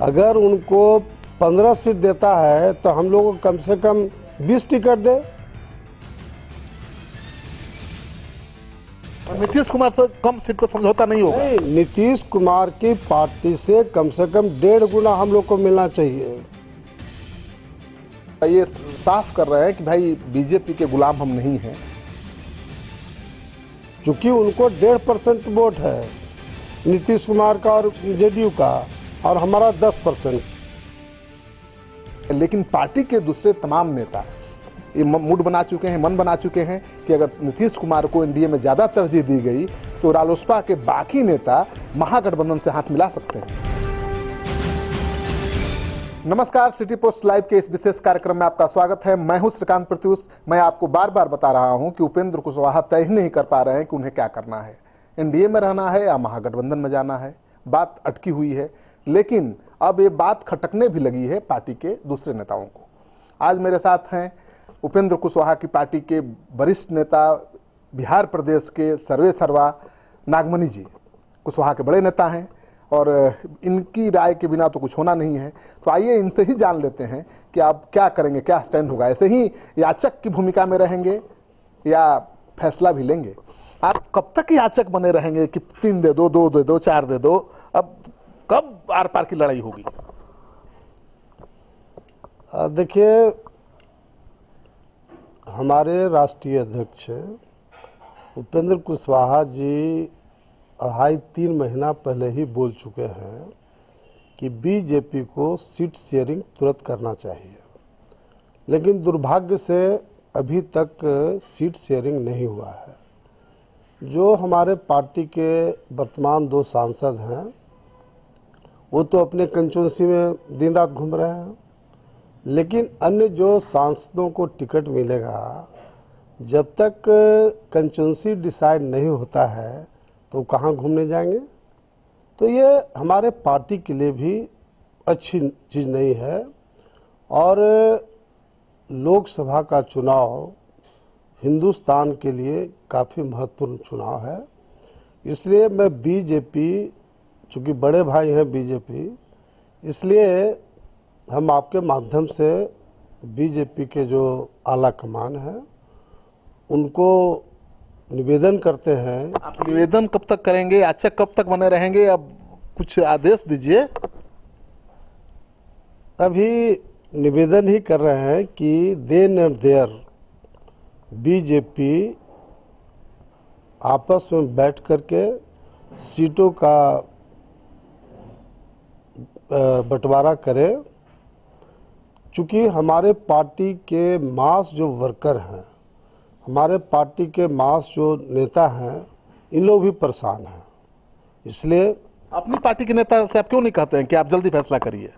अगर उनको 15 सीट देता है तो हम लोग को कम से कम 20 टिकट दे। नीतीश कुमार से कम सीट पर समझौता नहीं होगा। नहीं, नीतीश कुमार की पार्टी से कम 1.5 गुना हम लोग को मिलना चाहिए। ये साफ कर रहे हैं कि भाई बीजेपी के गुलाम हम नहीं हैं। चूंकि उनको 1.5% वोट है नीतीश कुमार का और जेडीयू का, और हमारा 10%। लेकिन पार्टी के दूसरे तमाम नेता ये मूड बना चुके हैं, मन बना चुके हैं कि अगर नीतीश कुमार को एनडीए में ज़्यादा तरजीह दी गई तो रालोसपा के बाकी नेता महागठबंधन से हाथ मिला सकते हैं। नमस्कार, सिटी पोस्ट लाइव के इस विशेष कार्यक्रम में आपका स्वागत है। मैं हूं श्रीकांत प्रत्युष। मैं आपको बार बार बता रहा हूं कि उपेंद्र कुशवाहा तय ही नहीं कर पा रहे हैं कि उन्हें क्या करना है, एनडीए में रहना है या महागठबंधन में जाना है। बात अटकी हुई है, लेकिन अब ये बात खटकने भी लगी है पार्टी के दूसरे नेताओं को। आज मेरे साथ हैं उपेंद्र कुशवाहा की पार्टी के वरिष्ठ नेता, बिहार प्रदेश के सर्वे सर्वा नागमणि जी कुशवाहा के बड़े नेता हैं और इनकी राय के बिना तो कुछ होना नहीं है। तो आइए इनसे ही जान लेते हैं कि आप क्या करेंगे, क्या स्टैंड होगा। ऐसे ही याचक की भूमिका में रहेंगे या फैसला भी लेंगे? आप कब तक याचक बने रहेंगे कि 3 दे दो, 2 दे दो, 4 दे दो? अब कब आर पार की लड़ाई होगी? देखिए, हमारे राष्ट्रीय अध्यक्ष उपेंद्र कुशवाहा जी 2.5-3 महीना पहले ही बोल चुके हैं कि बीजेपी को सीट शेयरिंग तुरंत करना चाहिए, लेकिन दुर्भाग्य से अभी तक सीट शेयरिंग नहीं हुआ है। जो हमारे पार्टी के वर्तमान 2 सांसद हैं वो तो अपने कंस्टिट्यूंसी में दिन रात घूम रहे हैं, लेकिन अन्य जो सांसदों को टिकट मिलेगा, जब तक कंस्टिट्यूंसी डिसाइड नहीं होता है तो कहाँ घूमने जाएंगे। तो ये हमारे पार्टी के लिए भी अच्छी चीज़ नहीं है। और लोकसभा का चुनाव हिंदुस्तान के लिए काफ़ी महत्वपूर्ण चुनाव है। इसलिए मैं बीजेपी, चूँकि बड़े भाई हैं बीजेपी, इसलिए हम आपके माध्यम से बीजेपी के जो आला कमान है उनको निवेदन करते हैं। आप निवेदन कब तक करेंगे? याचक कब तक बने रहेंगे? अब कुछ आदेश दीजिए। अभी निवेदन ही कर रहे हैं कि देन एंड देयर बीजेपी आपस में बैठ करके सीटों का बंटवारा करे। चूँकि हमारे पार्टी के मास जो वर्कर हैं, हमारे पार्टी के मास जो नेता हैं, इन लोग भी परेशान हैं। इसलिए अपनी पार्टी के नेता से आप क्यों नहीं कहते हैं कि आप जल्दी फैसला करिए?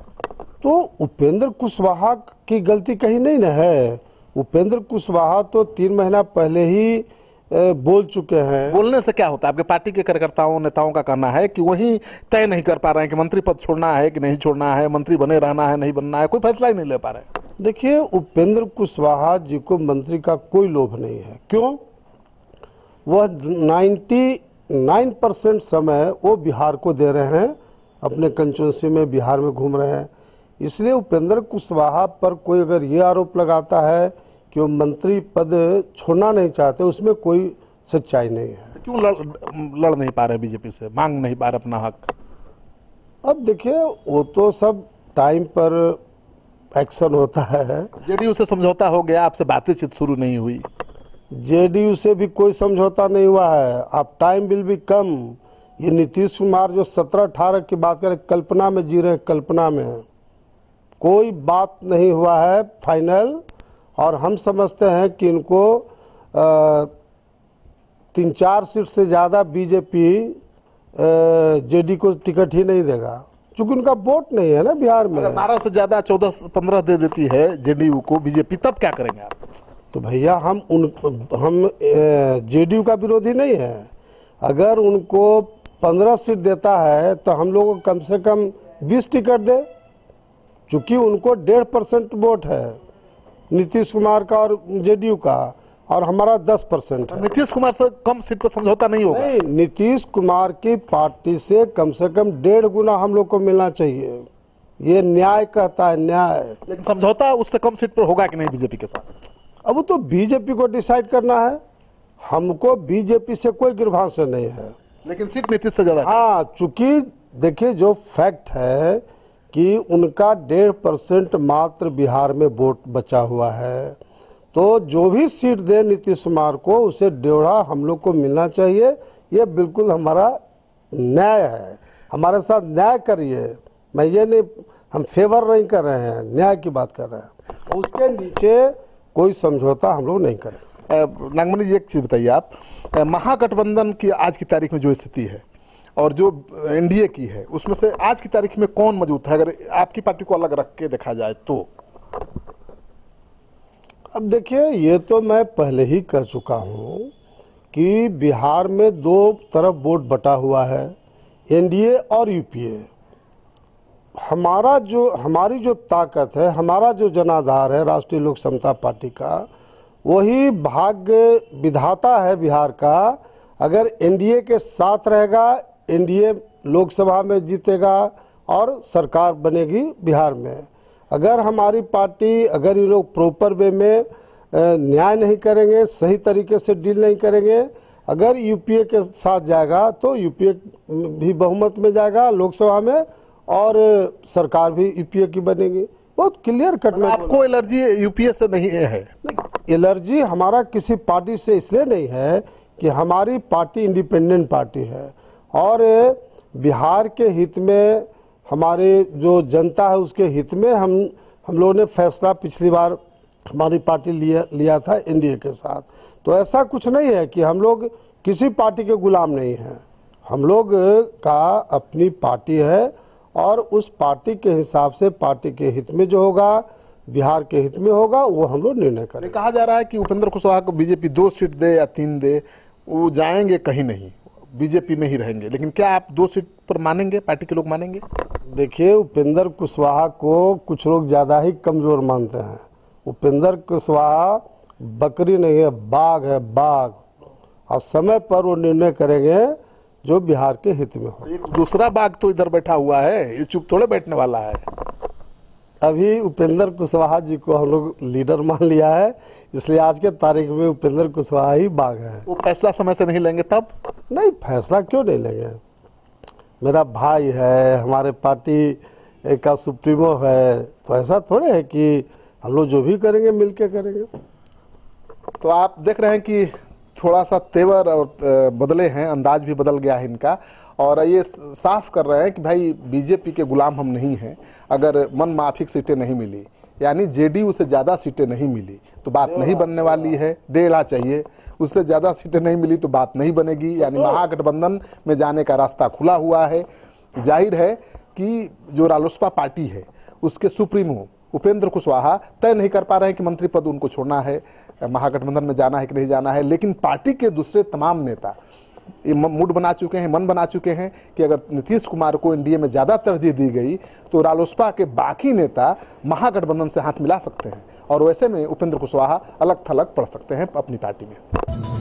तो उपेंद्र कुशवाहा की गलती कहीं नहीं न है। उपेंद्र कुशवाहा तो 3 महीना पहले ही बोल चुके हैं। बोलने से क्या होता है? आपके पार्टी के कार्यकर्ताओं नेताओं का कहना है कि वही तय नहीं कर पा रहे हैं कि मंत्री पद छोड़ना है कि नहीं छोड़ना है, मंत्री बने रहना है नहीं बनना है, कोई फैसला ही नहीं ले पा रहे। देखिए, उपेंद्र कुशवाहा जी को मंत्री का कोई लोभ नहीं है। क्यों? वह 99% समय वो बिहार को दे रहे हैं, अपने कंस्टिट्यूंसी में बिहार में घूम रहे हैं। इसलिए उपेंद्र कुशवाहा पर कोई अगर ये आरोप लगाता है कि वो मंत्री पद छोड़ना नहीं चाहते, उसमें कोई सच्चाई नहीं है। क्यों लड़ नहीं पा रहे बीजेपी से, मांग नहीं पा रहे अपना हक? अब देखिए, वो तो सब टाइम पर एक्शन होता है। जेडीयू से समझौता हो गया, आपसे बातचीत शुरू नहीं हुई? जेडीयू से भी कोई समझौता नहीं हुआ है। अब टाइम विल बी कम। ये नीतीश कुमार जो 17-18 की बात करें, कल्पना में जी रहे हैं, कल्पना में। कोई बात नहीं हुआ है फाइनल। और हम समझते हैं कि इनको 3-4 सीट से ज़्यादा बीजेपी जेडी को टिकट ही नहीं देगा, क्योंकि उनका वोट नहीं है ना बिहार में। 12 से ज़्यादा 14-15 दे देती है जेडीयू को बीजेपी, तब क्या करेंगे आप? तो भैया, हम जेडीयू का विरोधी नहीं है। अगर उनको 15 सीट देता है तो हम लोग को कम से कम 20 टिकट दे। चूँकि उनको 1.5% वोट है नीतीश कुमार का और जेडीयू का, और हमारा 10% है। नीतीश कुमार से कम सीट पर समझौता नहीं होगा? नहीं, नीतीश कुमार की पार्टी से कम 1.5 गुना हम लोग को मिलना चाहिए। ये न्याय कहता है, न्याय। लेकिन समझौता उससे कम सीट पर होगा कि नहीं बीजेपी के साथ? अब वो तो बीजेपी को डिसाइड करना है, हमको बीजेपी से कोई गिरभांस नहीं है। लेकिन सीट नीतीश से ज्यादा। हाँ, चूंकि देखिए जो फैक्ट है कि उनका 1.5% मात्र बिहार में वोट बचा हुआ है, तो जो भी सीट दे नीतीश कुमार को उसे 1.5 हम लोग को मिलना चाहिए। ये बिल्कुल हमारा न्याय है, हमारे साथ न्याय करिए। मैं ये नहीं, हम फेवर नहीं कर रहे हैं, न्याय की बात कर रहे हैं। उसके नीचे कोई समझौता हम लोग नहीं करें। नागमणि जी, एक चीज़ बताइए आप, महागठबंधन की आज की तारीख में जो स्थिति है और जो एनडीए की है, उसमें से आज की तारीख में कौन मजबूत है अगर आपकी पार्टी को अलग रख के देखा जाए तो? अब देखिए, ये तो मैं पहले ही कह चुका हूँ कि बिहार में 2 तरफ वोट बटा हुआ है, एनडीए और यूपीए। हमारी जो ताकत है, हमारा जो जनाधार है राष्ट्रीय लोक समता पार्टी का, वही भाग्य विधाता है बिहार का। अगर एनडीए के साथ रहेगा, एनडीए लोकसभा में जीतेगा और सरकार बनेगी बिहार में। अगर हमारी पार्टी, अगर ये लोग प्रॉपर वे में न्याय नहीं करेंगे, सही तरीके से डील नहीं करेंगे, अगर यूपीए के साथ जाएगा तो यूपीए भी बहुमत में जाएगा लोकसभा में और सरकार भी यूपीए की बनेगी। बहुत क्लियर कट में। आपको एलर्जी यूपीए से नहीं है? एलर्जी हमारा किसी पार्टी से इसलिए नहीं है कि हमारी पार्टी इंडिपेंडेंट पार्टी है और बिहार के हित में, हमारे जो जनता है उसके हित में हम लोगों ने फैसला पिछली बार हमारी पार्टी लिया था एनडीए के साथ। तो ऐसा कुछ नहीं है कि हम लोग किसी पार्टी के गुलाम नहीं हैं। हम लोग का अपनी पार्टी है और उस पार्टी के हिसाब से पार्टी के हित में जो होगा, बिहार के हित में होगा, वो हम लोग निर्णय करें। कहा जा रहा है कि उपेंद्र कुशवाहा को बीजेपी 2 सीट दे या 3 दे, वो जाएंगे कहीं नहीं, बीजेपी में ही रहेंगे। लेकिन क्या आप 2 सीट पर मानेंगे, पार्टी के लोग मानेंगे? देखिए, उपेंद्र कुशवाहा को कुछ लोग ज़्यादा ही कमज़ोर मानते हैं। उपेंद्र कुशवाहा बकरी नहीं है, बाघ है, बाघ। और समय पर वो निर्णय करेंगे जो बिहार के हित में हो। एक दूसरा बाघ तो इधर बैठा हुआ है, ये चुप थोड़े बैठने वाला है। अभी उपेंद्र कुशवाहा जी को हम लोग लीडर मान लिया है, इसलिए आज के तारीख में उपेंद्र कुशवाहा ही बाघ है। वो फैसला समय से नहीं लेंगे तब? नहीं, फैसला क्यों नहीं लेंगे? मेरा भाई है, हमारे पार्टी का सुप्रीमो है, तो ऐसा थोड़े है कि हम लोग जो भी करेंगे मिल के करेंगे। तो आप देख रहे हैं कि थोड़ा सा तेवर और बदले हैं, अंदाज भी बदल गया है इनका, और ये साफ कर रहे हैं कि भाई बीजेपी के गुलाम हम नहीं हैं। अगर मन माफिक सीटें नहीं मिली, यानी जेडीयू से ज़्यादा सीटें नहीं मिली तो बात नहीं बनने वाली है। 1.5 चाहिए, उससे ज़्यादा सीटें नहीं मिली तो बात नहीं बनेगी। यानी महागठबंधन में जाने का रास्ता खुला हुआ है। जाहिर है कि जो रालोसपा पार्टी है उसके सुप्रीमो उपेंद्र कुशवाहा तय नहीं कर पा रहे हैं कि मंत्री पद उनको छोड़ना है, महागठबंधन में जाना है कि नहीं जाना है। लेकिन पार्टी के दूसरे तमाम नेता ये मूड बना चुके हैं, मन बना चुके हैं कि अगर नीतीश कुमार को एनडीए में ज़्यादा तरजीह दी गई तो रालोसपा के बाकी नेता महागठबंधन से हाथ मिला सकते हैं और वैसे में उपेंद्र कुशवाहा अलग थलग पड़ सकते हैं अपनी पार्टी में।